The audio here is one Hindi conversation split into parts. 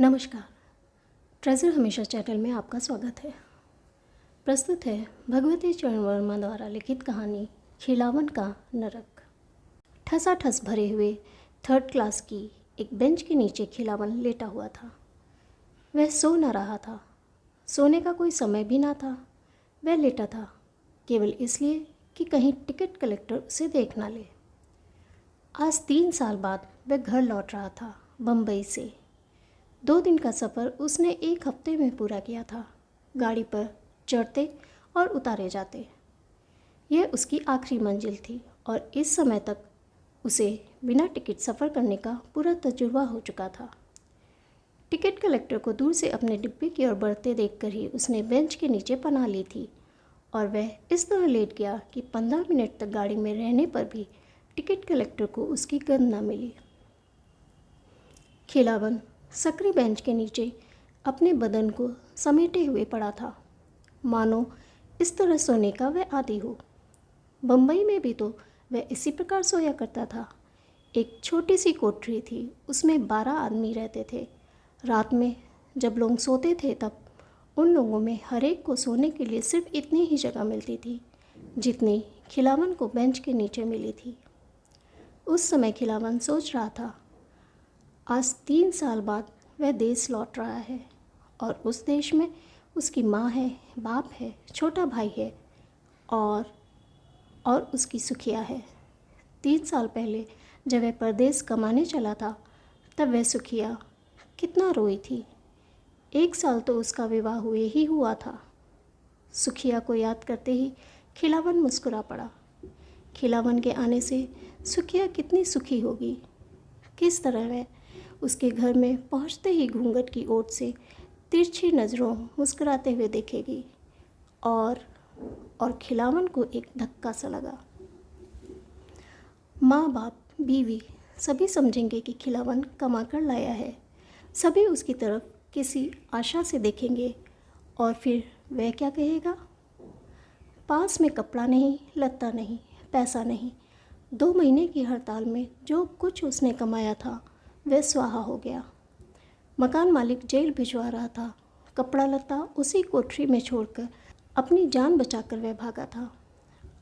नमस्कार। ट्रेजर हमेशा चैनल में आपका स्वागत है। प्रस्तुत है भगवती चरण वर्मा द्वारा लिखित कहानी खिलावन का नरक। ठसाठस भरे हुए थर्ड क्लास की एक बेंच के नीचे खिलावन लेटा हुआ था। वह सो न रहा था, सोने का कोई समय भी ना था। वह लेटा था केवल इसलिए कि कहीं टिकट कलेक्टर उसे देख ना ले। आज 3 साल बाद वह घर लौट रहा था बम्बई से। 2 दिन का सफ़र उसने 1 हफ्ते में पूरा किया था, गाड़ी पर चढ़ते और उतारे जाते। यह उसकी आखिरी मंजिल थी और इस समय तक उसे बिना टिकट सफ़र करने का पूरा तजुर्बा हो चुका था। टिकट कलेक्टर को दूर से अपने डिब्बे की ओर बढ़ते देखकर ही उसने बेंच के नीचे पनाह ली थी और वह इस तरह लेट गया कि 15 मिनट तक गाड़ी में रहने पर भी टिकट कलेक्टर को उसकी गंध न मिली। खिलावन सकरी बेंच के नीचे अपने बदन को समेटे हुए पड़ा था, मानो इस तरह सोने का वह आदी हो। बम्बई में भी तो वह इसी प्रकार सोया करता था। एक छोटी सी कोठरी थी, उसमें 12 आदमी रहते थे। रात में जब लोग सोते थे तब उन लोगों में हर एक को सोने के लिए सिर्फ इतनी ही जगह मिलती थी जितनी खिलावन को बेंच के नीचे मिली थी। उस समय खिलावन सोच रहा था, आज 3 साल बाद वह देश लौट रहा है और उस देश में उसकी माँ है, बाप है, छोटा भाई है और उसकी सुखिया है। 3 साल पहले जब वह परदेश कमाने चला था तब वह सुखिया कितना रोई थी। 1 साल तो उसका विवाह हुए ही हुआ था। सुखिया को याद करते ही खिलावन मुस्कुरा पड़ा। खिलावन के आने से सुखिया कितनी सुखी होगी। किस तरह वह उसके घर में पहुंचते ही घूंघट की ओट से तिरछी नज़रों मुस्कुराते हुए देखेगी और खिलावन को एक धक्का सा लगा। माँ बाप, बीवी सभी समझेंगे कि खिलावन कमा कर लाया है। सभी उसकी तरफ किसी आशा से देखेंगे और फिर वह क्या कहेगा? पास में कपड़ा नहीं, लत्ता नहीं, पैसा नहीं। 2 महीने की हड़ताल में जो कुछ उसने कमाया था वह स्वाहा हो गया। मकान मालिक जेल भिजवा रहा था। कपड़ा लत्ता उसी कोठरी में छोड़कर अपनी जान बचाकर वह भागा था।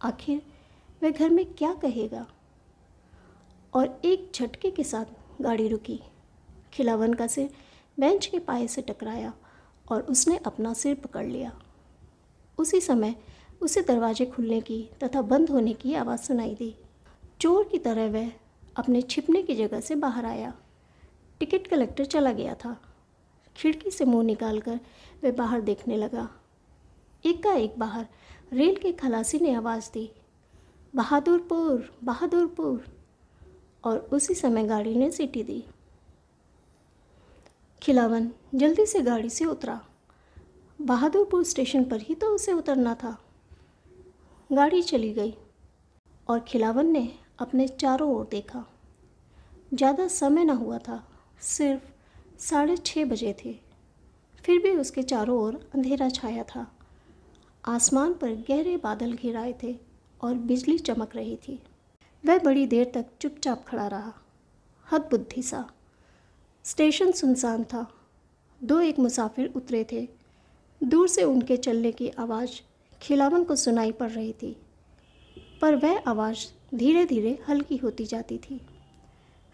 आखिर वह घर में क्या कहेगा? और एक झटके के साथ गाड़ी रुकी। खिलावन का सिर बेंच के पाए से टकराया और उसने अपना सिर पकड़ लिया। उसी समय उसे दरवाजे खुलने की तथा बंद होने की आवाज़ सुनाई दी। चोर की तरह वह अपने छिपने की जगह से बाहर आया। टिकट कलेक्टर चला गया था। खिड़की से मुंह निकालकर वह बाहर देखने लगा। एकाएक बाहर रेल के खलासी ने आवाज़ दी, बहादुरपुर, बहादुरपुर, और उसी समय गाड़ी ने सीटी दी। खिलावन जल्दी से गाड़ी से उतरा। बहादुरपुर स्टेशन पर ही तो उसे उतरना था। गाड़ी चली गई और खिलावन ने अपने चारों ओर देखा। ज़्यादा समय न हुआ था, सिर्फ 6:30 बजे थे। फिर भी उसके चारों ओर अंधेरा छाया था। आसमान पर गहरे बादल घिर आए थे और बिजली चमक रही थी। वह बड़ी देर तक चुपचाप खड़ा रहा, हतबुद्धि सा। स्टेशन सुनसान था। 2-1 मुसाफिर उतरे थे। दूर से उनके चलने की आवाज़ खिलावन को सुनाई पड़ रही थी, पर वह आवाज़ धीरे धीरे हल्की होती जाती थी।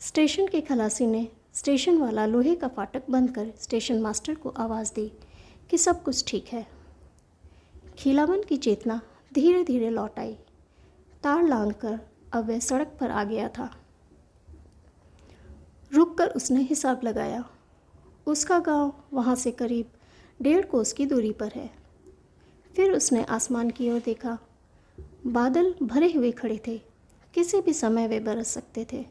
स्टेशन के खलासी ने स्टेशन वाला लोहे का फाटक बंद कर स्टेशन मास्टर को आवाज़ दी कि सब कुछ ठीक है। खिलावन की चेतना धीरे धीरे लौट आई। तार लांघकर अब वह सड़क पर आ गया था। रुककर उसने हिसाब लगाया। उसका गांव वहां से करीब 1.5 कोस की दूरी पर है। फिर उसने आसमान की ओर देखा। बादल भरे हुए खड़े थे, किसी भी समय वे बरस सकते थे।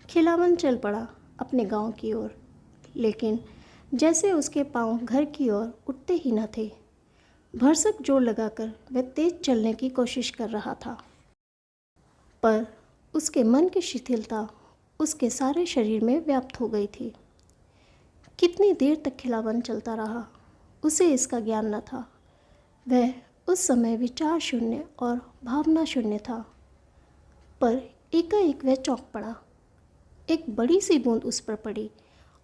खिलावन चल पड़ा अपने गांव की ओर, लेकिन जैसे उसके पांव घर की ओर उठते ही न थे। भरसक जोर लगाकर वह तेज चलने की कोशिश कर रहा था, पर उसके मन की शिथिलता उसके सारे शरीर में व्याप्त हो गई थी। कितनी देर तक खिलावन चलता रहा, उसे इसका ज्ञान न था। वह उस समय विचार शून्य और भावना शून्य था, पर एकाएक वह चौंक पड़ा। एक बड़ी सी बूंद उस पर पड़ी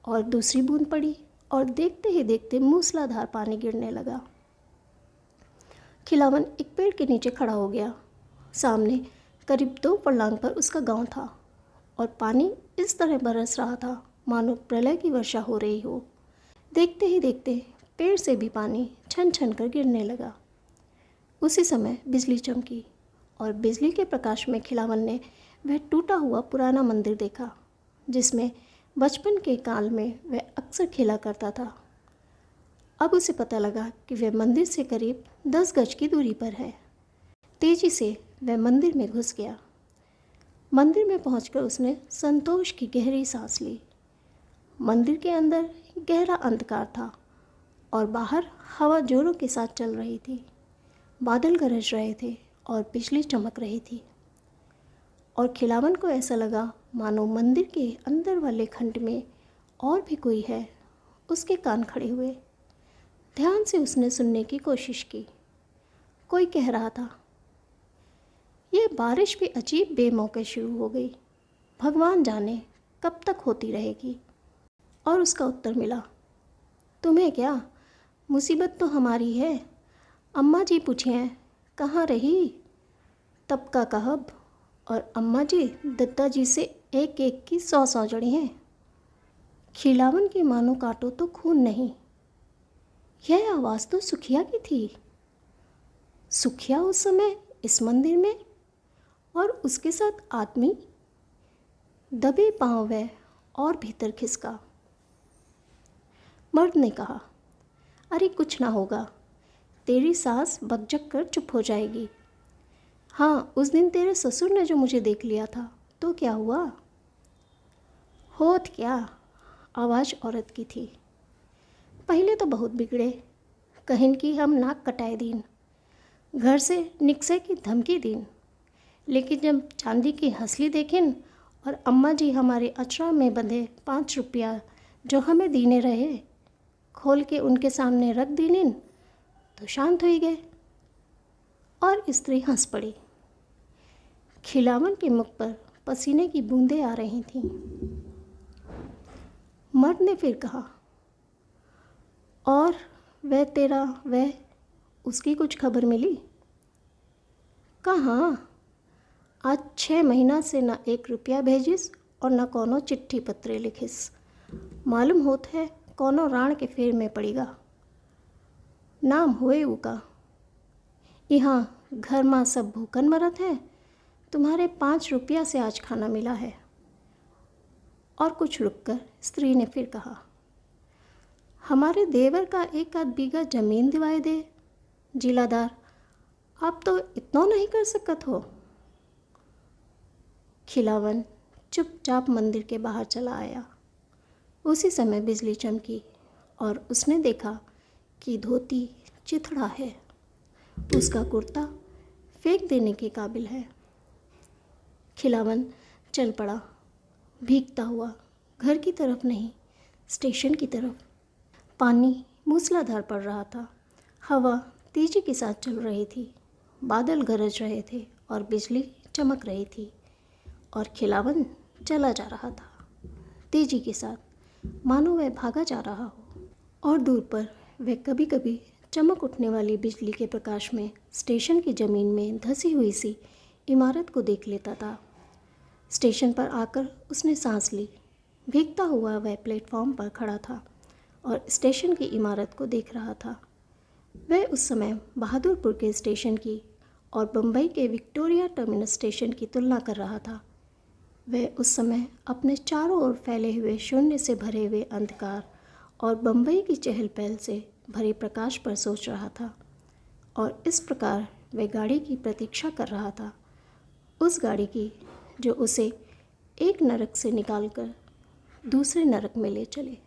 और दूसरी बूंद पड़ी और देखते ही देखते मूसलाधार पानी गिरने लगा। खिलावन एक पेड़ के नीचे खड़ा हो गया। सामने करीब 2 फर्लांग पर उसका गांव था और पानी इस तरह बरस रहा था मानो प्रलय की वर्षा हो रही हो। देखते ही देखते पेड़ से भी पानी छन छन कर गिरने लगा। उसी समय बिजली चमकी और बिजली के प्रकाश में खिलावन ने वह टूटा हुआ पुराना मंदिर देखा जिसमें बचपन के काल में वह अक्सर खेला करता था। अब उसे पता लगा कि वह मंदिर से करीब 10 गज की दूरी पर है। तेजी से वह मंदिर में घुस गया। मंदिर में पहुंचकर उसने संतोष की गहरी सांस ली। मंदिर के अंदर गहरा अंधकार था और बाहर हवा जोरों के साथ चल रही थी। बादल गरज रहे थे और बिजली चमक रही थी और खिलावन को ऐसा लगा मानो मंदिर के अंदर वाले खंड में और भी कोई है। उसके कान खड़े हुए। ध्यान से उसने सुनने की कोशिश की। कोई कह रहा था, यह बारिश भी अजीब बेमौके शुरू हो गई, भगवान जाने कब तक होती रहेगी। और उसका उत्तर मिला, तुम्हें क्या, मुसीबत तो हमारी है। अम्मा जी पूछें कहाँ रही, तब का कहब। और अम्मा जी दत्ता जी से एक एक की 100 जड़ी हैं। खिलावन के मानो काटो तो खून नहीं। यह आवाज़ तो सुखिया की थी। सुखिया उस समय इस मंदिर में और उसके साथ आदमी। दबे पांव वह और भीतर खिसका। मर्द ने कहा, अरे कुछ ना होगा, तेरी सास बकझक कर चुप हो जाएगी। हाँ, उस दिन तेरे ससुर ने जो मुझे देख लिया था तो क्या हुआ। होत क्या, आवाज़ औरत की थी। पहले तो बहुत बिगड़े, कहिन की हम नाक कटाए दीन, घर से निकसे की धमकी दीन। लेकिन जब चांदी की हंसली देखिन और अम्मा जी हमारे अचरा में बंधे 5 रुपया जो हमें दीने रहे खोल के उनके सामने रख दीनिन तो शांत हो गए। और स्त्री हंस पड़ी। खिलावन के मुख पर पसीने की बूंदें आ रही थीं। मर्द ने फिर कहा, और वह उसकी कुछ खबर मिली। कहाँ, आज 6 महीना से न 1 रुपया भेजिस और न कोनो चिट्ठी पत्रे लिखिस। मालूम होत है कोनो राण के फेर में पड़ेगा। नाम हुए उका। यहाँ घर माँ सब भूखन मरत है, तुम्हारे 5 रुपया से आज खाना मिला है। और कुछ रुककर स्त्री ने फिर कहा, हमारे देवर का 1 आध बीघा जमीन दिवाए दे। जिलादार, आप तो इतना नहीं कर सकत हो। खिलावन चुपचाप मंदिर के बाहर चला आया। उसी समय बिजली चमकी और उसने देखा कि धोती चिथड़ा है। उसका कुर्ता फेंक देने के काबिल है। खिलावन चल पड़ा, भीगता हुआ, घर की तरफ नहीं, स्टेशन की तरफ। पानी मूसलाधार पड़ रहा था। हवा तेजी के साथ चल रही थी। बादल गरज रहे थे और बिजली चमक रही थी। और खिलावन चला जा रहा था तेजी के साथ, मानो वह भागा जा रहा हो। और दूर पर वह कभी कभी चमक उठने वाली बिजली के प्रकाश में स्टेशन की ज़मीन में धंसी हुई सी इमारत को देख लेता था। स्टेशन पर आकर उसने सांस ली। भीगता हुआ वह प्लेटफॉर्म पर खड़ा था और स्टेशन की इमारत को देख रहा था। वह उस समय बहादुरपुर के स्टेशन की और बम्बई के विक्टोरिया टर्मिनस स्टेशन की तुलना कर रहा था। वह उस समय अपने चारों ओर फैले हुए शून्य से भरे हुए अंधकार और बम्बई की चहल पहल से भरे प्रकाश पर सोच रहा था। और इस प्रकार वह गाड़ी की प्रतीक्षा कर रहा था, उस गाड़ी की जो उसे एक नरक से निकालकर दूसरे नरक में ले चले।